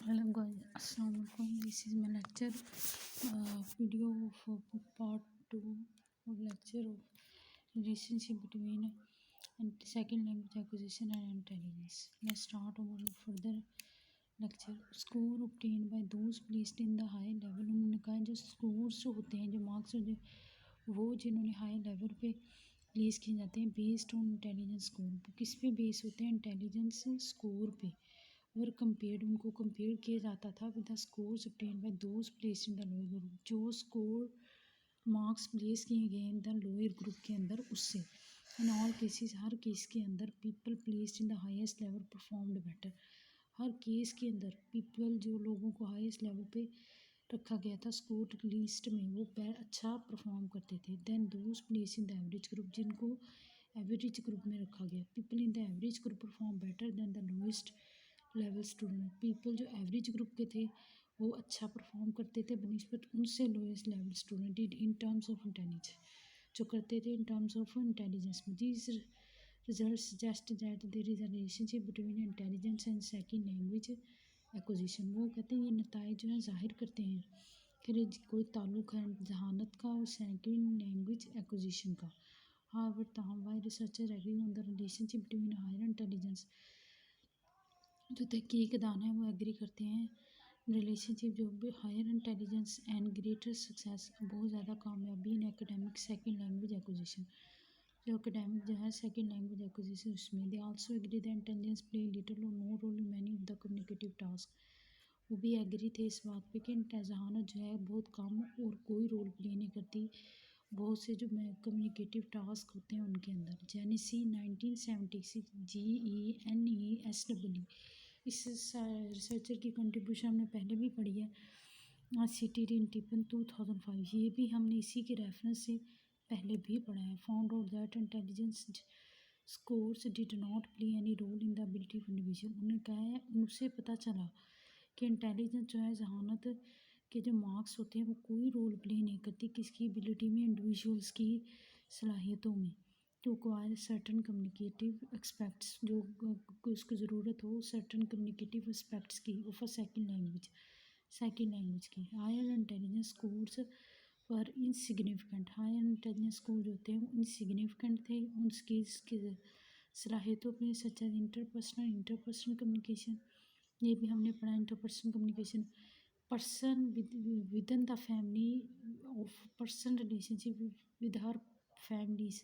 Hello guys, Assalamualaikum. This is my lecture video of part 2 of lecture of relationship between and second language acquisition and intelligence. Let's start our further lecture. Score obtained by those placed in the high level. उन्होंने कहा जो scores जो होते हैं, जो marks जो वो जिन्होंने हाई लेवल पे प्लेस किए जाते हैं बेस्ड ऑन इंटेलिजेंस स्कोर। किस पे बेस होते हैं? इंटेलिजेंस स्कोर पे। और कंपेयर्ड उनको कंपेयर किया जाता था with the scores obtained by those placed in the lower group. जो स्कोर मार्क्स प्लेस किए गए इन द लोअर ग्रुप के अंदर उससे। In all cases, her case के अंदर people placed in the highest level performed better. Her case के अंदर पीपल, जो लोगों को हाईएस्ट लेवल पे रखा गया था स्कोर लिस्ट में, वो अच्छा परफॉर्म करते थे। Then those place in the average group, जिनको एवरेज ग्रुप में रखा गया। People in the average group perform better than the lowest level student. People जो एवरेज ग्रुप के थे वो अच्छा परफॉर्म करते थे बनिस्बत उनसे lowest level student in terms of intelligence, जो करते थे इन टर्म्स ऑफ इंटेलिजेंस में। This result suggest that there is a relationship between intelligence and second language acquisition. वो कहते हैं ये नताइज जो है जाहिर करते हैं कि कोई ताल्लुक है जहानत का और सेकंड लैंग्वेज एक्विजिशन का। However, why researchers agree on the relationship between higher intelligence, जो तहकीकदान है वो एग्री करते हैं रिलेशनशिप जो higher intelligence and greater success, बहुत ज़्यादा कामयाबी in academic second language acquisition, जो एकेडमिक जो है सेकंड लैंग्वेज एक्विजिशन उसमें। They also agree the intelligence play little or no role in many of the communicative task. वो भी एग्री थे इस बात पे कि जहानत जो है बहुत कम और कोई रोल प्ले नहीं करती बहुत से जो कम्युनिकेटिव टास्क होते हैं उनके अंदर। जेनेसी 1976 GENESEE, इस रिसर्चर की कंट्रीब्यूशन हमने पहले भी पढ़ी है। सिटी इन टिपन 2005, ये भी हमने इसी के रेफरेंस से पहले भी पढ़ा है। Found out that intelligence scores did not play any role in the ability of individual. उन्होंने कहा है उनसे पता चला कि इंटेलिजेंस जो है जहानत के जो मार्क्स होते हैं वो कोई रोल प्ले नहीं करती किसकी एबिलिटी में, इंडिविजुअल्स की सलाहियतों में। To acquire certain communicative expects, जो उसकी ज़रूरत हो सर्टन कम्युनिकेटिव एस्पेक्ट्स की ऑफ अ सेकंड लैंग्वेज की। हायर इंटेलिजेंस स्कोर्स पर इनसिग्निफिकेंट, हायर इंटेलिजेंस स्कोर जो होते हैं वो इनसिग्निफिकेंट थे उन स्किल्स की सलाहियतों में, सच एज इंटरपर्सनल कम्युनिकेशन, ये भी हमने पढ़ा। Interpersonal communication, person within the family of person relationship with her families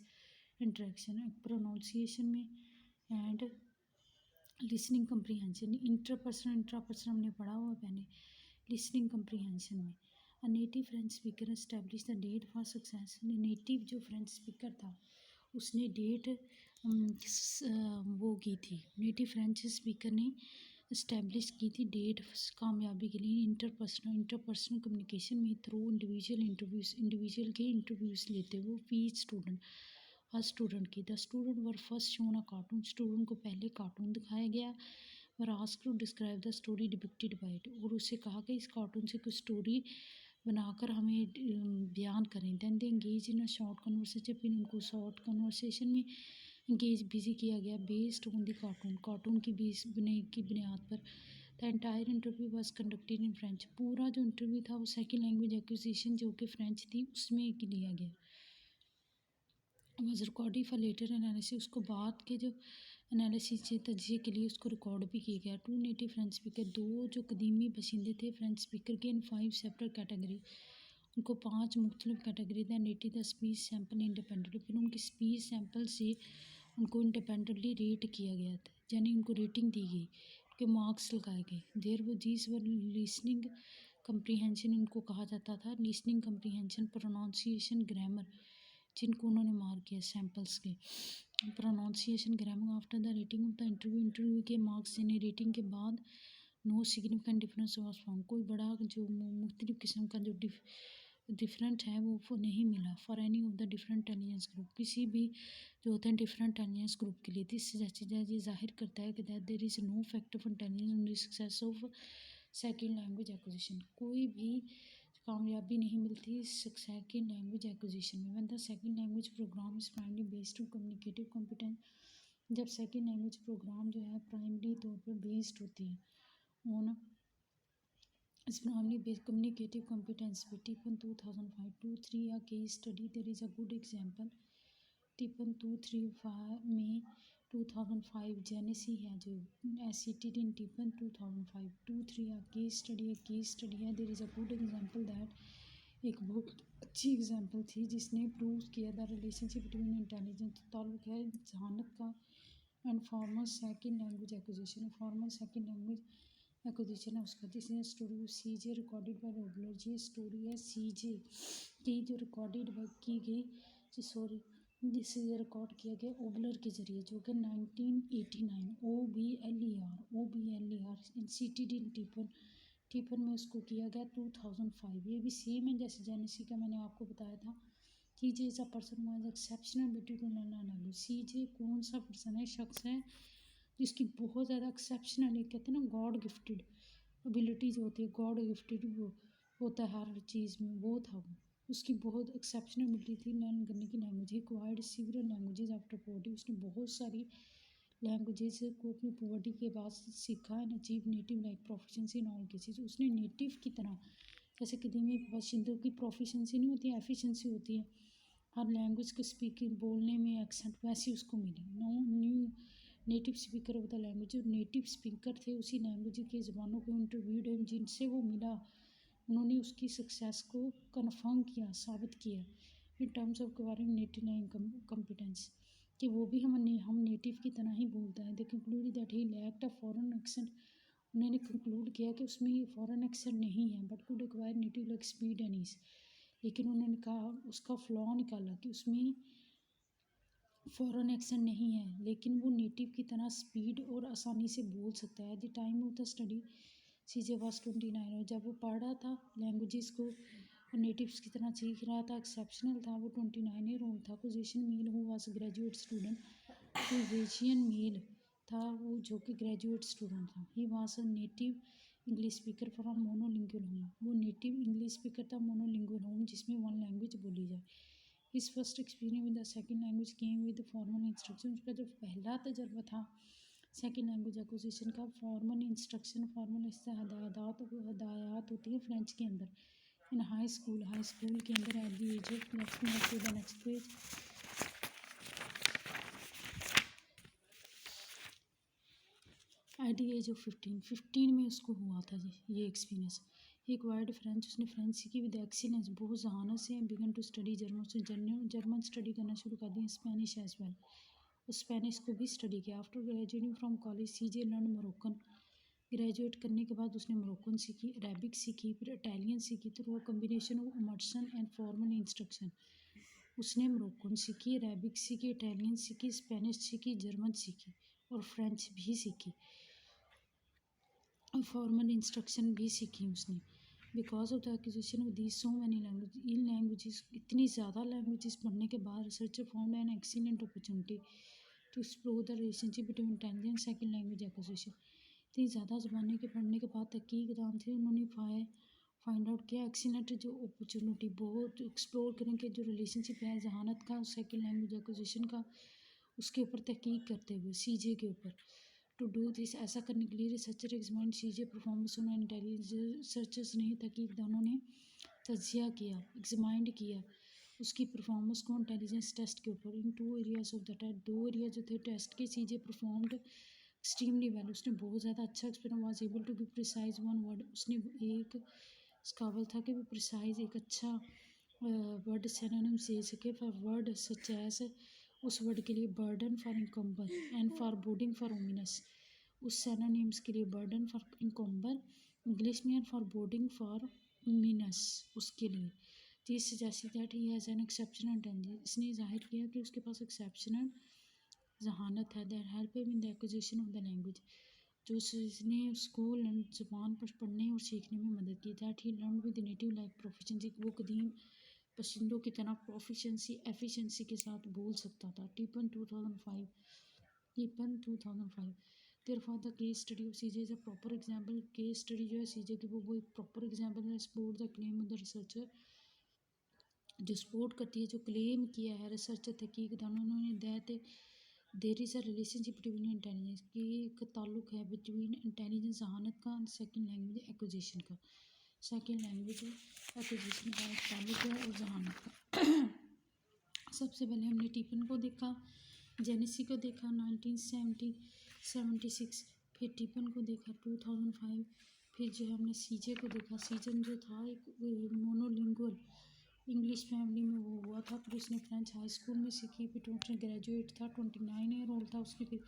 interaction, pronunciation में एंड लिसनिंग कम्प्रीहेंशन। इंट्रापर्सनल हमने पढ़ा हुआ पहले लिसनिंग कम्प्रीहेंशन में। A native French speaker establish the date for success. Native जो French speaker था उसने date वो की थी, नेटिव फ्रेंच स्पीकर ने इस्टेब्लिश की थी डेट कामयाबी के लिए इंटरपर्सनल कम्युनिकेशन में थ्रू इंडिविजुअल के इंटरव्यूज़ लेते वो फीस स्टूडेंट, हर स्टूडेंट की। The student were first shown a cartoon, student को पहले कार्टून दिखाया गया। Were asked to describe the story depicted by it, और उससे कहा कि इस कार्टून से कुछ स्टोरी बनाकर हमें बयान करें। Then they engage in a short conversation, फिर उनको शॉर्ट कन्वर्सेशन में इंगेज बिजी किया गया बेस्ड ऑन दी कार्टून की बुनियाद पर। The entire interview was conducted in French, पूरा जो इंटरव्यू था वो सेकंड लैंग्वेज एक्विजिशन जो कि फ्रेंच थी उसमें लिया गया। Was recording for later analysis, उसको बाद के जो एनालिसिस से तजिए के लिए उसको रिकॉर्ड भी किया गया। टू नेटिव फ्रेंच स्पीकर, दो जो कदीमी बशिंदे थे फ्रेंच स्पीकर के, इन 5 सेपरेट कैटेगरी, उनको 5 मुख्तलिफ category then rated the speech sample independently, फिर उनकी स्पीच सैम्पल से उनको इंडिपेंडेंटली रेट किया गया था, यानी उनको रेटिंग दी गई, उनके मार्क्स लगाए गए। देयर वो जीस वर लिसनिंग कम्प्रीहेंशन, इनको कहा जाता था लिसनिंग कम्प्रीहेंशन, प्रोनाउंसिएशन, ग्रामर, जिनको उन्होंने मार्क किया सैम्पल्स के। Pronunciation, grammar. After the rating of the interview के मार्क्स यानी रेटिंग के बाद no significant difference was found, कोई बड़ा जो मुख्तलिफ किस्म का जो डिफरेंट है वो नहीं मिला। For any of the different intelligence group, किसी भी जो होते हैं डिफरेंट इंटेलिजेंस ग्रुप के लिए। दिस ये जाहिर करता है कि that there is no factor of intelligence in the success of second language acquisition, कोई भी कामयाबी नहीं मिलती सेकंड लैंग्वेज एक्विजिशन में। When the second language programme is primary based on communicative competence, जब सेकंड लैंग्वेज प्रोग्राम जो है primary तौर पर बेस्ड होती है on is primarily based communicative competence पे टिपन 2005 2-3 या case study there is a good example Tippin 235 में 2005 जेनेसी है जो एसिटेड इन टिपन 2005 2-3 या केस स्टडी है देर is a good example that एक बहुत अच्छी एग्जांपल थी जिसने प्रूव किया द रिलेशनशिप बिटवीन इंटेलिजेंस ताल्लुक है जहानत का and formal second language acquisition formal second language acquisition है उसका this is story C J recorded by Robler जी स्टोरी है सी जे की जो रिकॉर्डेड की गई जी सॉरी जिसे रिकॉर्ड किया गया ओबलर के जरिए जो कि 1989 OBLER इन सीटेड इन टिपन में उसको किया गया 2005 ये भी सेम है जैसे जेनेसी का मैंने आपको बताया था C J is a person was exceptional ability to learn language C J कौन सा पर्सन है शख्स है जिसकी बहुत ज़्यादा एक्सेप्शनल है कहते हैं ना गॉड गिफ्टेड एबिलिटीज होती है गॉड गिफ्टेड वो होता है हर चीज़ में वो था वो उसकी बहुत एक्सेप्शनल एबिलिटी थी लर्न करने की लैंग्वेज ही क्वाइड सीवरल लैंग्वेजेज आफ्टर पॉवर्टी उसने बहुत सारी लैंग्वेजेस को अपनी पॉवर्टी के बाद सीखा and achieve native like proficiency in all cases उसने नेटिव की तरह जैसे कदीमी बाशिंदों की प्रोफिशेंसी नहीं होती एफिशिएंसी होती है हर लैंग्वेज के स्पीकिंग बोलने में एक्सेंट वैसी उसको मिली no new native speaker of the language जो नेटिव स्पीकर थे उसी लैंग्वेज के ज़बानों को इंटरव्यूड है जिनसे वो मिला उन्होंने उसकी सक्सेस को कन्फर्म किया साबित किया इन terms of covering native language competence कि वो भी हम नेटिव की तरह ही बोलता है they conclude that he lacked a foreign accent उन्होंने कंक्लूड किया कि उसमें फॉरेन एक्सेंट नहीं है but could acquire native like speed and ease लेकिन उन्होंने कहा उसका फ्लॉ निकाला कि उसमें फॉरेन एक्सेंट नहीं है लेकिन वो नेटिव की तरह स्पीड और आसानी से बोल सकता है at the time of the study CJ was 29 और जब वो पढ़ रहा था लैंग्वेजेस को नेटिव्स की तरह सीख रहा था एक्सेप्शनल था वो 29 ईयर ओल्ड था position male who was graduate student position male था वो जो कि ग्रेजुएट स्टूडेंट था he was a native English speaker from monolingual home वो नेटिव इंग्लिश स्पीकर था मोनोलिंगुअल होम जिसमें वन लैंग्वेज बोली जाए इस first experience with the second language came with formal instruction उसका जो पहला तजर्बा था सेकंड लैंग्वेज एक्विजिशन का फॉर्मल इंस्ट्रक्शन फॉर्मल इससे हदायत होती है फ्रेंच के अंदर इन हाई स्कूल के अंदर at the age of next page at the age of 15 में उसको हुआ था जी ये एक्सपीरियंस एक वर्ड फ्रेंच उसने फ्रेंच सीखी विद एक्सीलेंस बहुत जहानत से बिगन टू स्टडी जर्मन से जर्मन स्टडी करना शुरू कर दिया स्पेनिश एज वेल स्पेनिश को भी स्टडी किया after graduating from college CJ learn Moroccan graduate करने के बाद उसने मोरक्कन सीखी अरेबिक सीखी फिर इटालियन सीखी तो वो combination of immersion and formal instruction उसने मोरक्कन सीखी अरेबिक सीखी इटालियन सीखी स्पेनिश सीखी जर्मन सीखी और फ्रेंच भी सीखी फॉर्मल इंस्ट्रक्शन भी सीखी उसने because of the acquisition of these so many language इन लैंग्वेजेस इतनी ज़्यादा लैंग्वेजेस पढ़ने के बाद researcher found an excellent opportunity to explore the relationship between intelligent second language acquisition इतनी ज़्यादा ज़बानों के पढ़ने के बाद तहकीक दान थे उन्होंने फाइंड आउट किया एक्सीलेंट जो अपॉर्चुनिटी बहुत एक्सप्लोर करें कि जो रिलेशनशिप है जहानत का सेकंड लैंग्वेज एक्विजिशन का उसके ऊपर तहकीक करते हुए सीजे के ऊपर टू डू दिस ऐसा करने के लिए रिसर्चर एग्जामाइन सीजे परफॉर्मेंस और इंटेलिजेंस रिसर्चर्स ने तहकीकदानों ने तजिया किया एग्जामाइंड किया उसकी परफॉर्मेंस को इंटेलिजेंस टेस्ट के ऊपर इन 2 areas of the test 2 area जो थे टेस्ट के सीजे परफॉर्म्ड एक्सट्रीमली वेल उसने बहुत ज़्यादा अच्छा experience was able to be precise one word उसने एक काबिल था कि वो प्रिसाइज एक अच्छा वर्ड सिनोनिम्स दे सके फॉर वर्ड सच एज उस वर्ड के लिए burden for encumber and for boarding for ominous उस सिनोनिम्स के लिए बर्डन फॉर इनकम्बर इंग्लिश में and for boarding for ominous उसके लिए this suggest that he has an exceptional intelligence इसने जाहिर किया कि उसके पास एक्सेप्शनल जहानत है that help him in the acquisition of the language जो उसने उसको ज़बान पर पढ़ने और सीखने में मदद की that he learn with native like proficiency वो कदीम पसंदों की तरह प्रोफिशेंसी एफिशिएंसी के साथ बोल सकता था टिपन 2005 there for the case study of CJ is a proper example case study जो है सीजे की वो एक प्रॉपर एग्जांपल है support the claim of the researcher जो सपोर्ट करती है जो क्लेम किया है रिसर्चर तहकीकदानों ने that there is a relationship between intelligence कि एक ताल्लुक है बिटवीन इंटेलिजेंस जहानत का, सेकंड लैंग्वेज एक्विजिशन का। सेकंड लैंग्वेज एक्विजिशन का एक ताल्लुक है और जहानत का। सबसे पहले हमने टिपन को देखा, जेनेसी को देखा 1976, फिर टिपन को देखा 2005, फिर जो हमने सीजे को देखा। सीजन जो था एक मोनोलिंगुअल इंग्लिश फैमिली में वो हुआ था, फिर उसने फ्रेंच हाई स्कूल में सीखी, फिर उसने ग्रेजुएट था, 29 ईयर ओल्ड था उसकी, फिर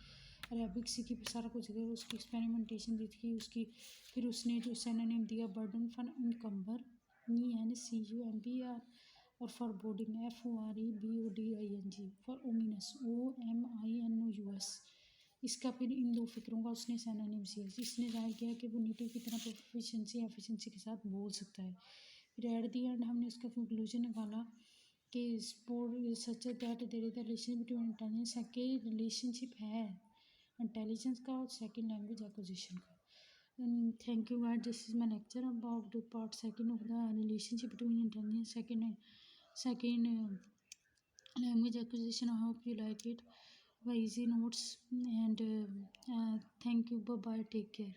अरेबिक सीखी, फिर सारा कुछ गया उसकी एक्सपेरिमेंटेशन दी थी उसकी। फिर उसने जो सिनोनिम दिया बर्डन फॉर इनकम्बर ENCUMBR, और for boarding FOREBODING, for ominous OMINOUS। इसका फिर इन दो फिक्रों का उसने सिनोनिम्स दिया, इसने जाहिर किया कि वो नेटिव की तरह प्रोफिशिएंसी एफिशिएंसी के साथ बोल सकता है। फिर एट दी एंड हमने उसका कंक्लूजन निकाला कि support such that there is the relation between intelligence के रिलेशनशिप है इंटेलिजेंस का और सेकंड लैंग्वेज एक्विजिशन का। Thank you guys. This is my lecture about the part second of the relationship between intelligence second language acquisition. I hope you like it. By easy notes and thank you. Bye bye. Take care.